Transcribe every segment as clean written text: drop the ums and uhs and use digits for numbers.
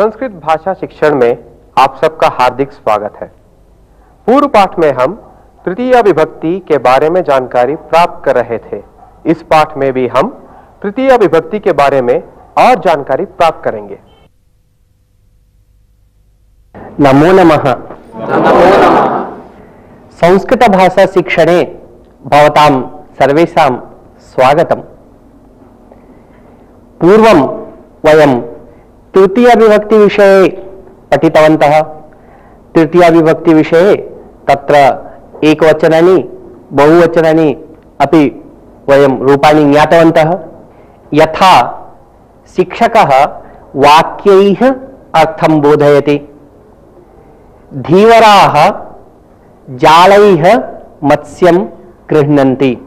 संस्कृत भाषा शिक्षण में आप सबका हार्दिक स्वागत है। पूर्व पाठ में हम तृतीया विभक्ति के बारे में जानकारी प्राप्त कर रहे थे। इस पाठ में भी हम तृतीया विभक्ति के बारे में और जानकारी प्राप्त करेंगे। नमो नमः। संस्कृत भाषा शिक्षणे भवतां सर्वेषां स्वागतम्। पूर्वं वयं तृतीया विभक्ति विषये पठितवन्तः। तृतीया विभक्ति विषये तत्र एकवचनानि बहुवचनानि अपि वयं रूपाणि ज्ञातवन्तः। यथा शिक्षकः वाक्यैः अर्थं बोधयति, धीवराः जालैः मत्स्यं गृह्णन्ति।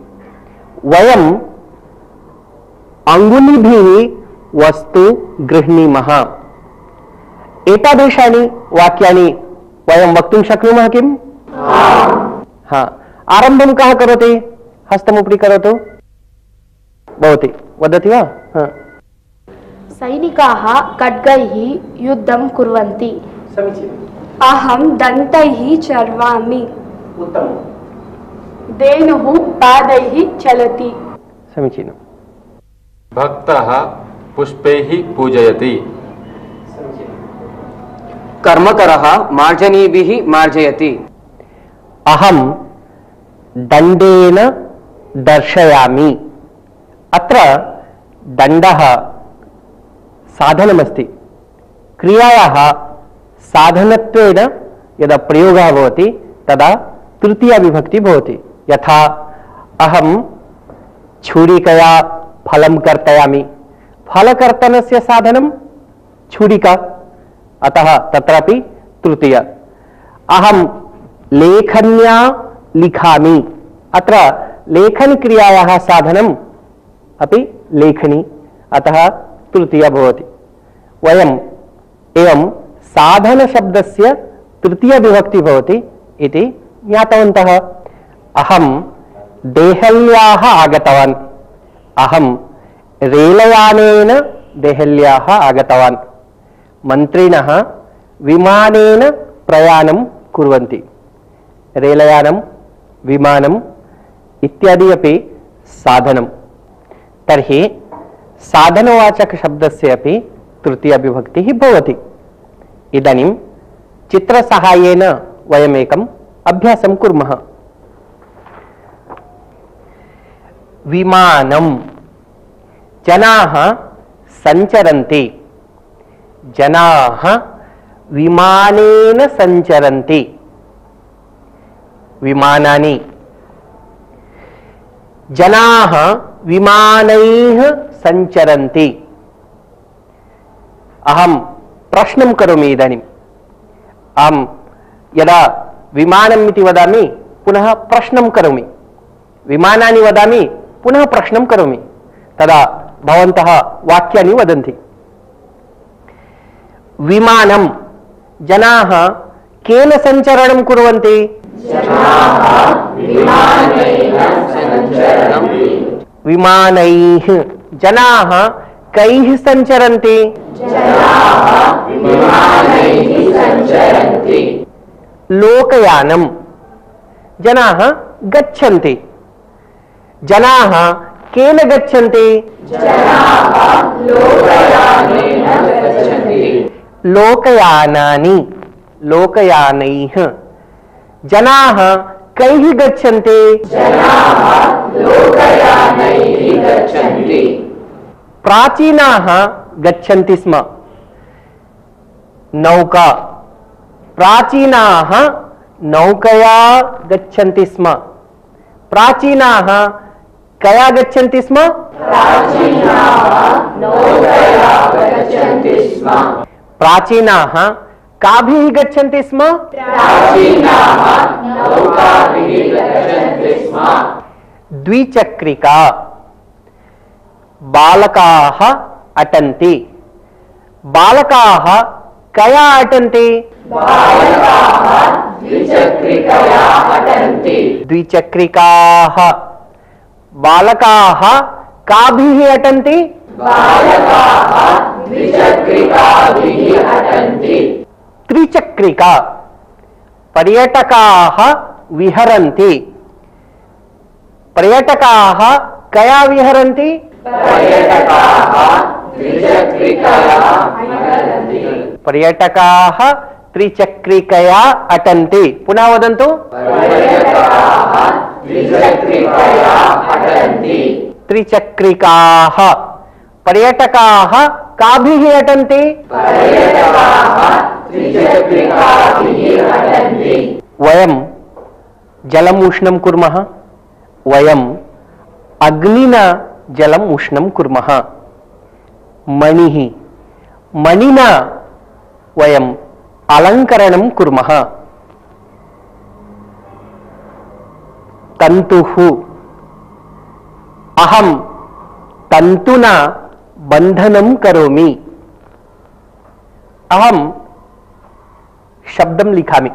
वयं अंगुलिभिः वस्तु गृह्णीमः। एतादृशानि वाक्यानि वयं वक्तुं शक्नुमः किम्? हाँ। आरम्भं कः करोति? हस्तमुपरि करोतु। भवती वदति वा? हाँ। सैनिकाः खड्गैः युद्धं कुर्वन्ति। समीचीनम्। अहं दन्तैः चर्वामि। उत्तमम्। धेनुः पादैः चलति। समीचीनम्। भक्तः पुष्पैः पूजयति। कर्मकरः मार्जनीभिः मार्जयति। अहं दण्डेन दर्शयामि। अत्र दण्डः साधनमस्ति। क्रियायाः साधनत्वेन यदा प्रयोगः भवति तदा तृतीया विभक्ति भवति। यथा अहं छुरिकया फलं कर्तयामि। फलकर्तनस्य साधनं छुरिका, अतः तत्रापि तृतीया। अहं लेखन्या लिखामि। अत्र लेखन क्रियायाः साधनम् अपि लेखनी, अतः तृतीया भवति। वयम् एवं साधन शब्दस्य तृतीया विभक्ति भवति इति ज्ञातवन्तः। अहं देहल्याः आगतवान्। अहं रेलयानेन देहल्याः आगतवान्। मन्त्रिणः विमानेन प्रयाणं कुर्वन्ति। रेलयानं, विमानम् इत्यादि अपि साधनं। तर्हि साधनवाचक शब्दस्य अपि तृतीया विभक्तिः भवति। इदानीं चित्रसहाय्येन वयम् एकम् अभ्यासं कुर्मः। विमानं, जनाः सञ्चरन्ति। जनाः विमानेन सञ्चरन्ति। विमानानि। जनाः विमानैः सञ्चरन्ति। अहं प्रश्नं करोमि इदानीम्। अहं यदा विमानम् इति वदामि पुनः प्रश्नं करोमि, विमानानि वदामि पुनः प्रश्नं करोमि, तदा भवन्तः वाक्यानि वदन्ति। विमानं, जनाः केन सञ्चरणं कुर्वन्ति? विमानैः। जनाः कैः सञ्चरन्ति? लोकयानं, जनाः गच्छन्ति। जनाः केन गच्छन्ति? लोकयानानि, लोकयानैः। जनाः कैः गच्छन्ति? प्राचीनाः गच्छन्ति स्म। नौका, प्राचीनाः नौकया गच्छन्ति स्म। प्राचीनाः कया गच्छन्ति स्म? प्राचीनाः काभिः गच्छन्ति स्म? द्विचक्रिका। बालकाः अटन्ति। बालकाः कया अटन्ति? द्विचक्रिकाः। बालकाः काभिः अटन्ति? त्रिचक्रिका पर्यटकाः विहरन्ति पर्यटकाः कया विहरन्ति पर्यटकाः त्रिचक्रिकया अटन्ति पुनः वदन्तु त्रिचक्रिकाः पर्यटकाः काभिः अटन्ति वयं जलम् उष्णं कुर्मः वयम् अग्निना जलम् उष्णं कुर्मः मणिः मणिना वयम् अलङ्करणं कुर्मः तन्तुः अहं तन्तुना बन्धनं करोमि अहं शब्दं लिखामि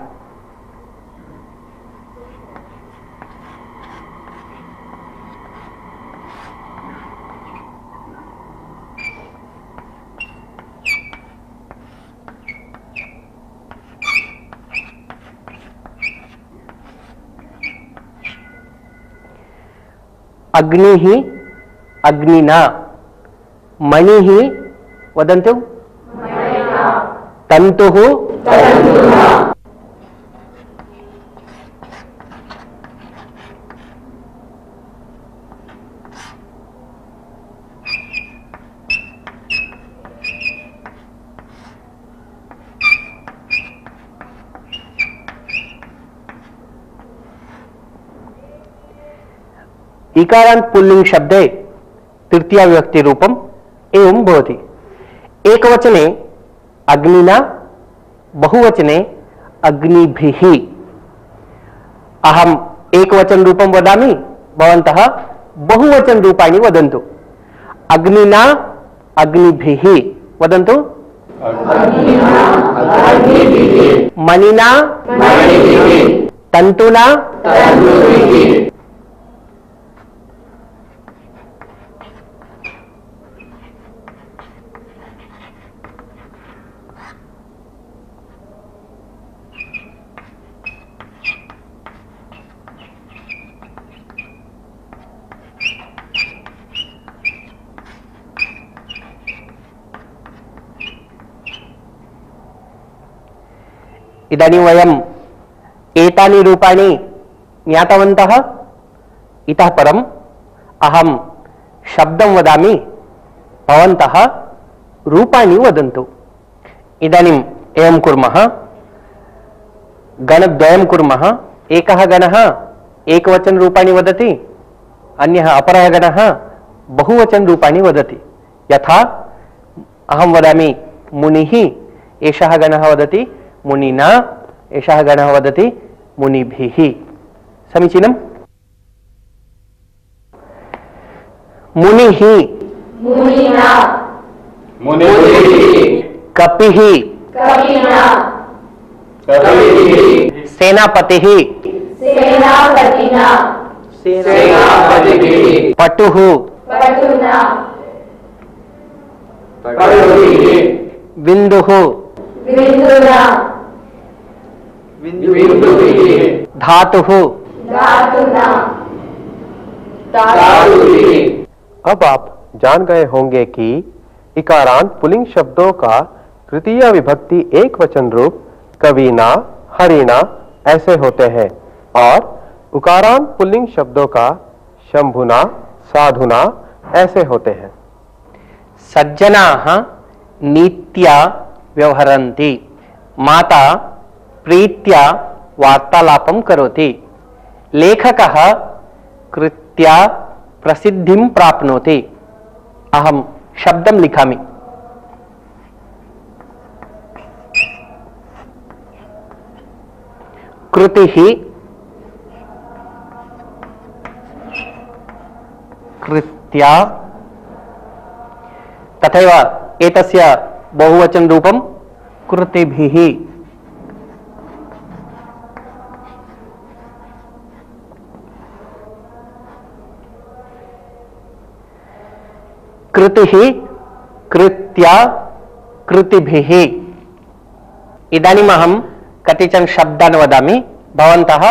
अग्निः अग्निना मणिः वदन्तु तन्तुः इकारांत पुल्लिंग शब्दे तृतीया विभक्ति रूपम एवं भवति एकवचने अग्निना बहुवचने अग्निभिः अहम एकवचन रूपम वदामि भवन्तः बहुवचन रूपाणि वदन्तु अग्निना अग्निभिः वदन्तु मणिना तन्तुना इदानीं वयम् एतानि रूपाणि ज्ञातवन्तः इतः परम् अहं शब्दं वदामि भवन्तः रूपाणि वदन्तु इदानीम् एवं कुर्मः गणद्वयं कुर्मः एकः गणः एकवचन रूपाणि वदति अन्यः अपरः गणः बहुवचन रूपाणि वदति यथा अहं वदामि मुनिः एषः गणः वदति मुनिना एषः गणः वदति मुनिभिः समीचीनम् मुनिः मुनिना कपिः सेनापतिः सेनापतिना पटुः पटुना बिन्दुः बिन्दुना धातुः धातुना अब आप जान गए होंगे कि इकारांत पुल्लिंग शब्दों का तृतीय विभक्ति एक वचन रूप कविना हरिणा ऐसे होते हैं और उकारांत पुल्लिंग शब्दों का शंभुना साधुना ऐसे होते हैं सज्जनाः नीत्या व्यवहरन्ति माता प्रीत्या वार्तालापं करोति लेखकः कृत्या प्रसिद्धिं प्राप्नोति अहं शब्दं लिखामि कृतिः कृत्या तथैव एतस्य बहुवचन रूपं कृतिभिः कृतिः कृत्या कृतिभिः इदानीमहं कतिचन शब्दान् वदामि, भवन्तः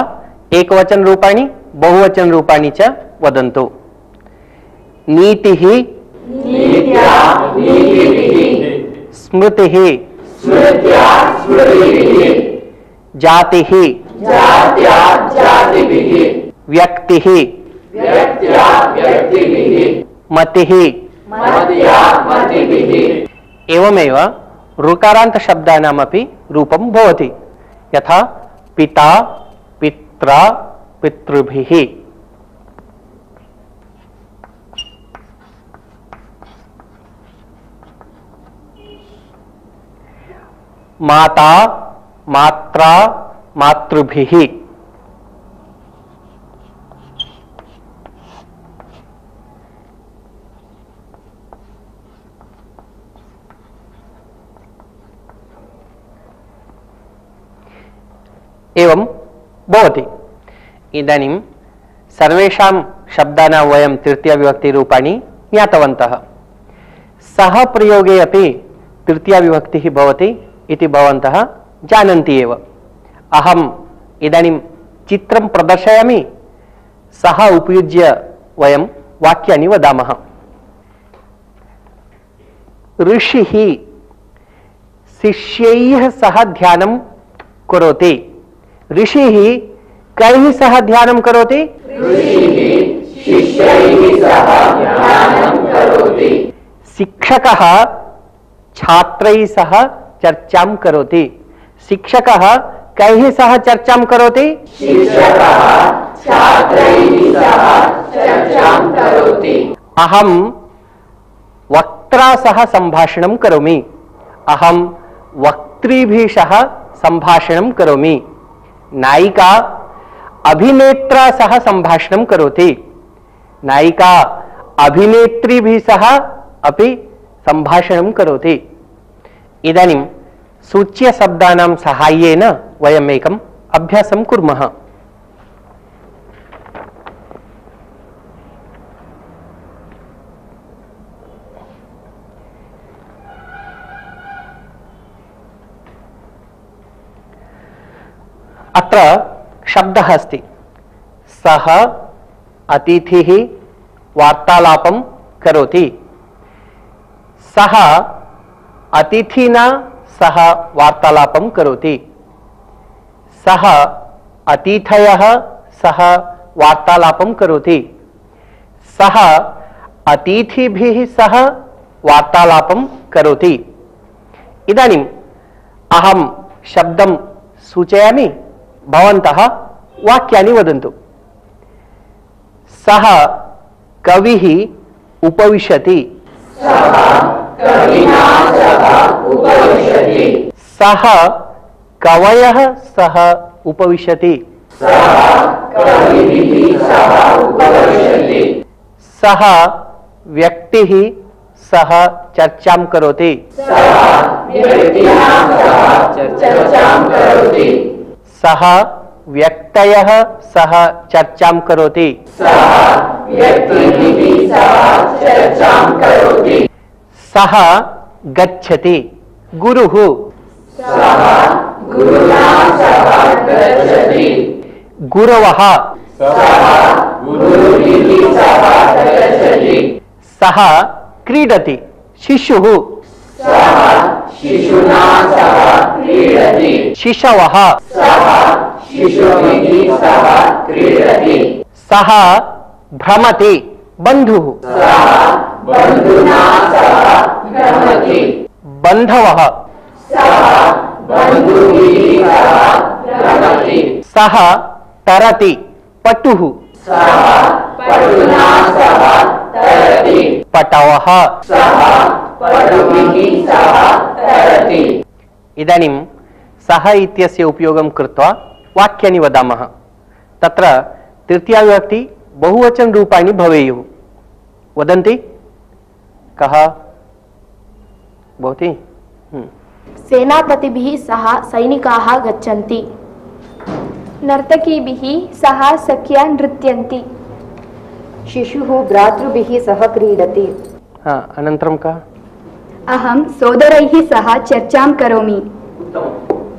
एकवचनरूपाणि बहुवचनरूपाणि च वदन्तु। नीतिः, स्मृतिः, जातिः, व्यक्तिः, मतिः। एवमेव ऋकारान्त शब्दानामपि रूपं भवति, यथा पिता, पित्रा, पितृभिः। माता, मात्रा, मातृभिः। एवं भवति। इदानीं सर्वेषां शब्दानां वयं तृतीयविभक्तिरूपाणि ज्ञातवन्तः। सह प्रयोगे अपि तृतीयविभक्तिः भवति इति भवन्तः जानन्ति एव। अहम् इदानीं चित्रं प्रदर्शयामि, सह उपयुज्य वयं वाक्यानि वदामः। ऋषिः शिष्यैः सह ध्यानं करोति। ऋषिः कैः सह ध्यानं करोति? शिक्षकः छात्रैः सह चर्चां करोति। शिक्षकः कैः सह चर्चां करोति? अहं वक्त्रा सह सम्भाषणं करोमि। अहं वक्तृभिः सह सम्भाषणं करोमि। नायिका अभिनेत्रा सह सम्भाषणं करोति। नायिका अभिनेत्रीभिः सह अपि सम्भाषणं करोति। इदानीं सूच्यशब्दानां साहाय्येन वयम् एकम् अभ्यासं कुर्मः। अत्र शब्दः अस्ति, सः अतिथिः वार्तालापं करोति। सः अतिथिना सह वार्तालापं करोति। सः अतिथयः सह वार्तालापं करोति। सः अतिथिभिः सह वार्तालापं करोति। इदानीम् अहं शब्दं सूचयामि, भवन्तः वाक्यानि वदन्तु। सः कविः उपविशति। सः कवयः सह उपविशति। सः व्यक्तिः सह चर्चां करोति। सः व्यक्तयः सह चर्चां करोति। सः गच्छति। गुरुः गुरवः सः क्रीडति। शिशुः शिशवः सः भ्रमति। बन्धुः बन्धवः सः तरति। पटुः पटवः। इदानीं सः इत्यस्य उपयोगं कृत्वा वाक्यानि वदामः। तत्र तृतीयाविभक्ति बहुवचनरूपाणि भवेयुः। वदन्ति कः भवति? सेनापतिभिः सह सैनिकाः गच्छन्ति। नर्तकीभिः सह सख्या नृत्यन्ति। शिशुः भ्रातृभिः सह क्रीडति। अनन्तरं कः? अहं सोदरैः सह चर्चां करोमि।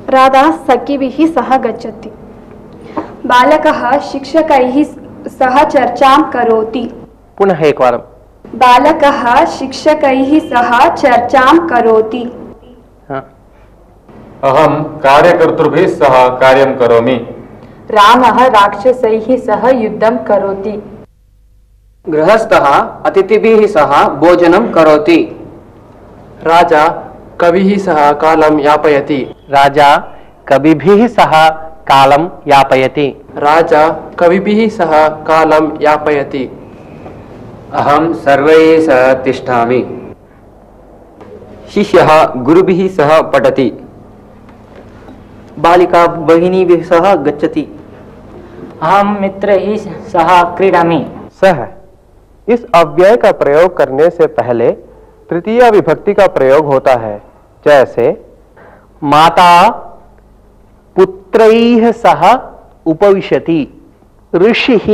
राधा सखिभिः सह गच्छति। बालकः शिक्षकैः सह चर्चां करोति। पुनः एकवारं। बालकः शिक्षकैः सह चर्चां करोति। अहं कार्यकर्तृभिः सह कार्यं करोमि। रामः राक्षसैः सह युद्धं करोति। गृहस्थः अतिथिभिः सह भोजनं करोति। राजा कविः सह कालं यापयति। राजा कविभिः सह कालं यापयति। राजा कविभिः सह कालं यापयति। अहं सर्वैः सह तिष्ठामि। शिष्यः गुरुभिः सह पठति। बालिका भगिनीभिः सह गच्छति। अहं मित्रैः सह क्रीडामि। सह इस अव्यय का प्रयोग करने से पहले तृतीया विभक्ति का प्रयोग होता है, जैसे माता पुत्रैः सह उपविशति। ऋषिः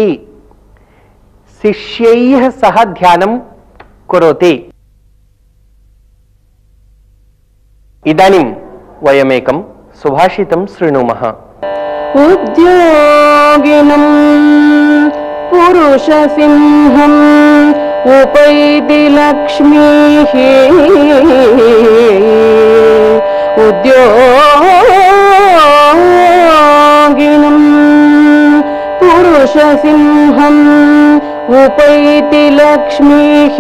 शिष्यैः सह ध्यानं करोति। इदानीं वयमेकं सुभाषितं शृणुमः। उद्योगिनं पुरुषसिंहम् उपैति लक्ष्मीः। उद्योगिनं पुरुषसिंहम् उपैति लक्ष्मीः।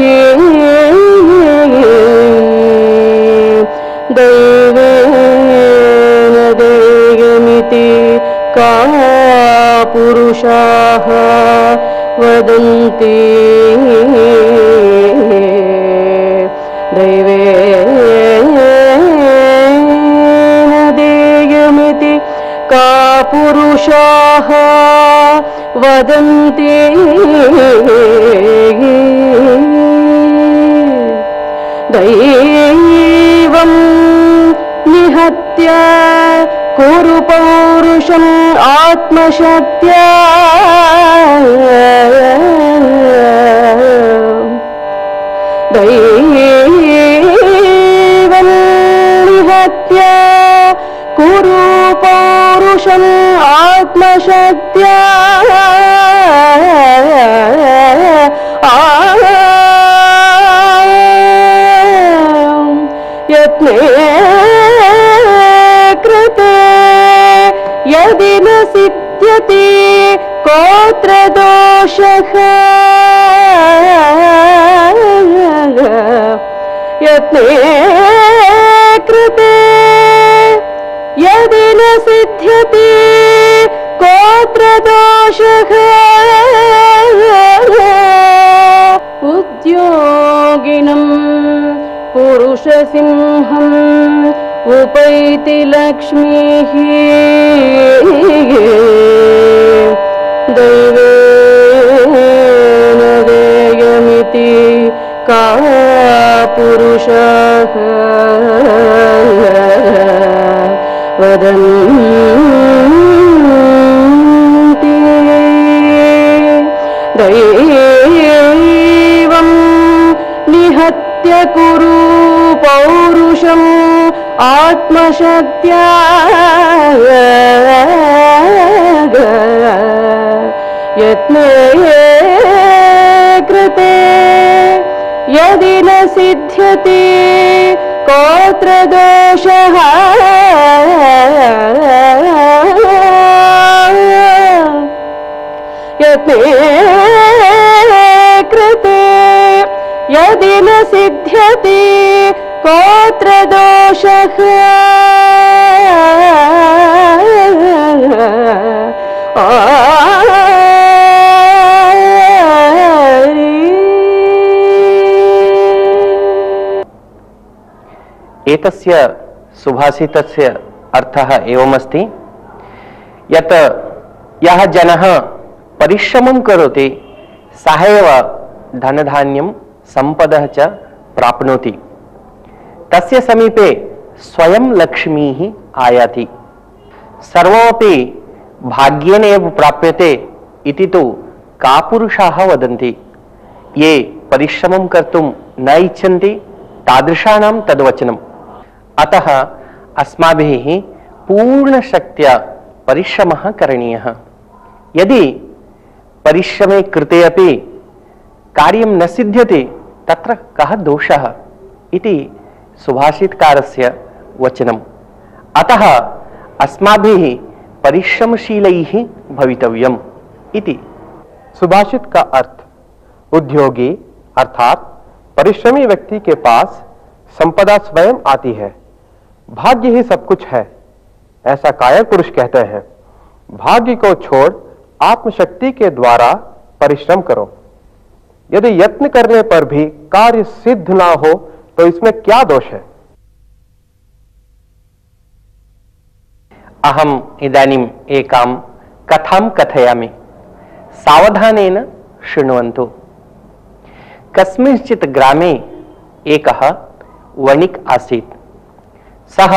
दैवेन देयमिति का पुरुषाः वदन्ति। दैवेन देयमिति का पुरुषाः वदन्ति। दैवं निहत्य कुरु पौरुषम् आत्मशक्त्या। दैवं निहत्य कुरु पौरुषम् आत्मशक्त्या। यत्ने कृते यदि न सिद्ध्यति कोऽत्र दोषः। यत्ने कृते यदि न सिद्ध्यति कोऽत्र दोषः। उद्योगिनं पुरुषसिंहम् उपैति लक्ष्मीः। दैवेन देयमिति का पुरुषाः वदन्ति। दैवं निहत्य कुरु पौरुषम् आत्मशक्त्या। यत्ने कृते यदि न सिद्ध्यति कोऽत्र दोषः। यत्ने कृते यदि न सिद्ध्यति कोऽत्र दोषः। एतस्य सुभाषितस्य अर्थः एवमस्ति यत् यः जनः परिश्रमं करोति सः एव धनधान्यं सम्पदः च प्राप्नोति। तस्य समीपे स्वयं लक्ष्मीः आयाति। सर्वमपि भाग्येन एव प्राप्यते इति तु कापुरुषाः वदन्ति। ये परिश्रमं कर्तुं न इच्छन्ति तादृशानां तद्वचनम्। अतः अस्माभिः पूर्णशक्त्या परिश्रमः करणीयः। यदि परिश्रमे कृते अपि कार्यं न सिद्ध्यति तत्र कः दोषः इति सुभाषितकारस्य वचनम्। अतः अस्माभिः परिश्रमशीलैः भवितव्यम् इति। सुभाषित का अर्थ उद्योगी अर्थात परिश्रमी व्यक्ति के पास संपदा स्वयं आती है, भाग्य ही सब कुछ है, ऐसा कायर पुरुष कहते हैं। भाग्य को छोड़ आत्मशक्ति के द्वारा परिश्रम करो। यदि यत्न करने पर भी कार्य सिद्ध ना हो तो इसमें क्या दोष है? अहम इदानीम एकां कथां कथयामि, सावधानेन शृण्वन्तु। कस्मिंश्चित् ग्रामे एकः वणिक् आसीत्। सः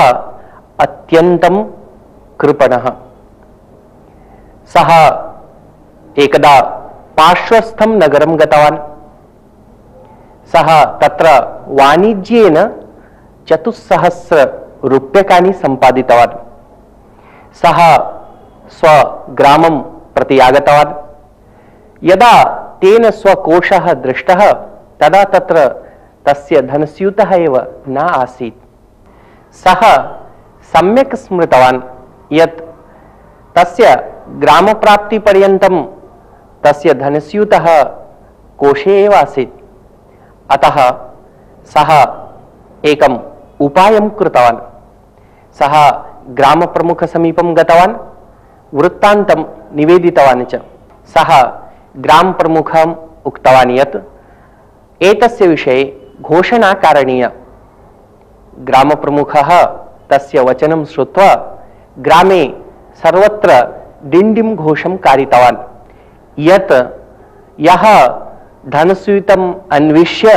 अत्यन्तं कृपणः। सः एकदा पार्श्वस्थं नगरं गतवान्। सः तत्र वाणिज्येन 4,000 रूप्यकाणि सम्पादितवान्। सः स्वग्रामं प्रति आगतवान्। यदा तेन स्वकोशः दृष्टः तदा तत्र तस्य धनस्यूतः एव न आसीत्। सः सम्यक् स्मृतवान् यत् तस्य ग्रामप्राप्तिपर्यन्तं तस्य धनस्यूतः कोशे एव आसीत्। अतः सः एकम् उपायं कृतवान्। सः ग्रामप्रमुखसमीपं गतवान्, वृत्तान्तं निवेदितवान् च। सः ग्रामप्रमुखम् उक्तवान् यत् एतस्य विषये घोषणा कारणीया। ग्रामप्रमुखः तस्य वचनं श्रुत्वा ग्रामे सर्वत्र डिण्डिं घोषं कारितवान् यत् यः धनस्यूतम् अन्विष्य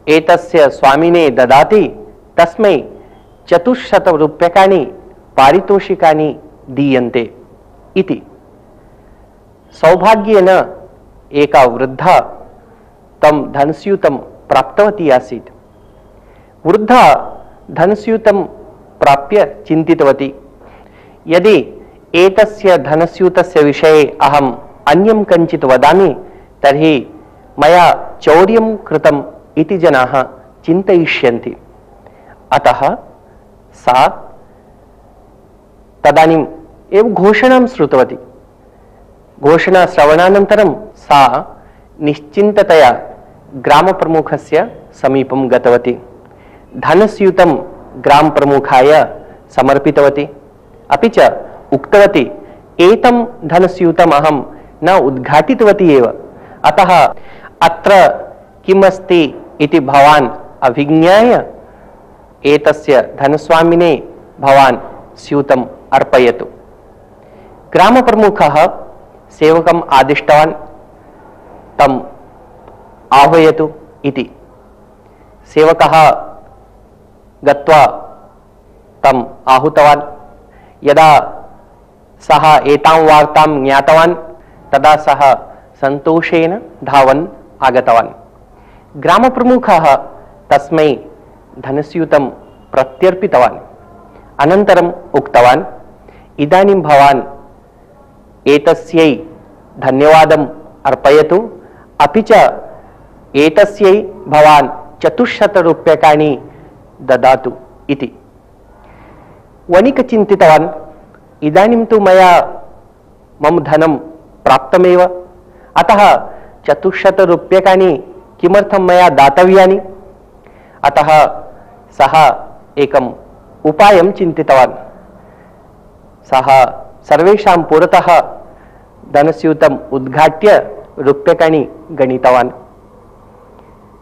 एतस्य स्वामिने ददाति तस्मै 400 रूप्यकाणि पारितोषिकानि दीयन्ते इति। सौभाग्येन एका वृद्धा तं धनस्यूतं प्राप्तवती आसीत्। वृद्धा धनस्यूतं प्राप्य चिन्तितवती, यदि एतस्य धनस्यूतस्य विषये अहम् अन्यं कञ्चित् वदामि तर्हि मया चौर्यं कृतम् इति जनाः चिन्तयिष्यन्ति। अतः सा तदानीम् एव घोषणां श्रुतवती। घोषणाश्रवणानन्तरं सा निश्चिन्ततया ग्रामप्रमुखस्य समीपं गतवती। धनस्यूतं ग्रामप्रमुखाय समर्पितवती। अपि च उक्तवती, एतं धनस्यूतम् अहं न उद्घाटितवती एव, अतः अत्र किमस्ति इति भवान् अभिज्ञाय एतस्य धनस्वामिने भवान् स्यूतम् अर्पयतु। ग्रामप्रमुखः सेवकम् आदिष्टवान् तम् आह्वयतु इति। सेवकः गत्वा तम् आहूतवान्। यदा सः एतां वार्तां ज्ञातवान् तदा सः सन्तोषेण धावन् आगतवान्। ग्रामप्रमुखः तस्मै धनस्यूतं प्रत्यर्पितवान्। अनन्तरम् उक्तवान्, इदानीं भवान् एतस्यै धन्यवादम् अर्पयतु, अपि च एतस्यै भवान् 400 रूप्यकाणि ददातु इति। वणिक् चिन्तितवान्, इदानीं तु मया मम धनं प्राप्तमेव, अतः 400 रूप्यकाणि किमर्थं मया दातव्यानि? अतः सः एकम् उपायं चिन्तितवान्। सः सर्वेषां पुरतः धनस्यूतम् उद्घाट्य रूप्यकाणि गणितवान्।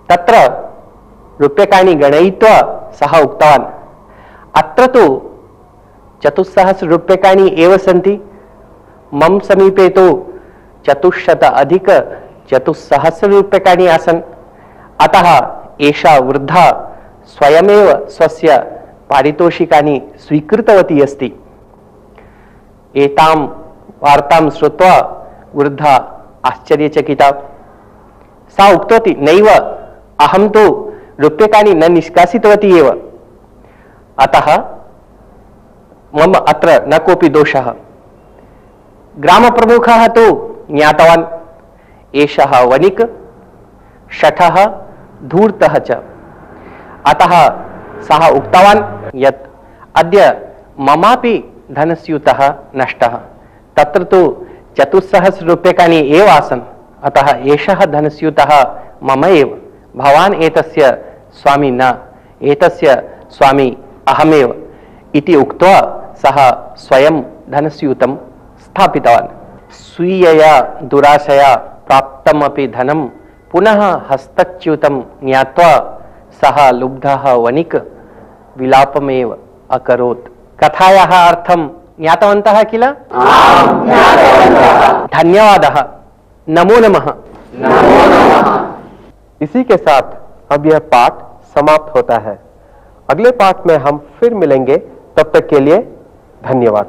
तत्र रूप्यकाणि गणयित्वा सः उक्तवान्, अत्र तु 400 रूप्यकाणि एव सन्ति, मम समीपे तु 400 अधिक 400 रूप्यकाणि आसन्, अतः एषा वृद्धा स्वयमेव स्वस्य पारितोषिकानि स्वीकृतवती अस्ति। एतां वार्तां श्रुत्वा वृद्धा आश्चर्यचकिता। सा उक्तवती, नैव, अहं तु रूप्यकाणि न निष्कासितवती एव, अतः मम अत्र न कोऽपि दोषः। ग्रामप्रमुखः तु ज्ञातवान् एषः वणिक् शठः धूर्तः च, अतः सः उक्तवान् यत् अद्य ममापि धनस्यूतः नष्टः, तत्र तु 400 रूप्यकाणि एव आसन्, अतः एषः धनस्यूतः मम एव, भवान् एतस्य स्वामी न, एतस्य स्वामी अहमेव इति उक्त्वा सः स्वयं धनस्यूतं स्थापितवान्। स्वीयया दुराशया प्राप्तमपि धनं पुनः हस्तच्युतं ज्ञात्वा सः लुब्धः वणिक् विलापमेव अकरोत्। कथायाः अर्थं ज्ञातवन्तः किल? धन्यवादः। नमो नमः। इसी के साथ अब यह पाठ समाप्त होता है। अगले पाठ में हम फिर मिलेंगे, तब तक के लिए धन्यवाद।